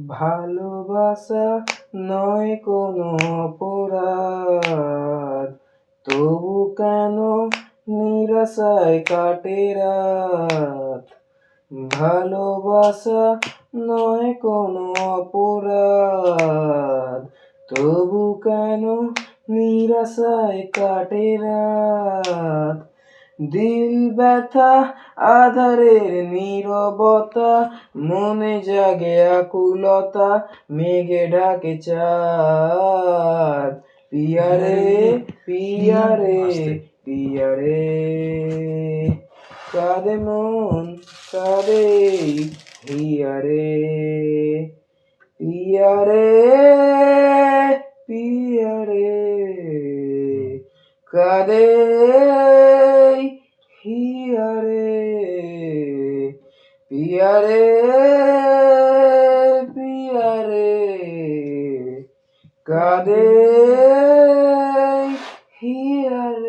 ভালোবাসা নয় কোনো অপরাধ, তবু কেন নিরাশায় কাটে রাত। ভালোবাসা নয় কোনো অপরাধ, তবু কেন নিরাশায় কাটে রাত। দিল ব্যথা আধারের নীরবতা, মনে জাগে আকুলতা, মেঘে ঢাকে চাঁদ। পিয়ারে পিয়ারে পিয়ারে, কাঁদে মন কাঁদে হিয়ারে। পিয়ারে পিয়ারে, কাঁদে হিয়ারে। পিয়ারে পিয়ারে, কাঁদে হিয়ারে।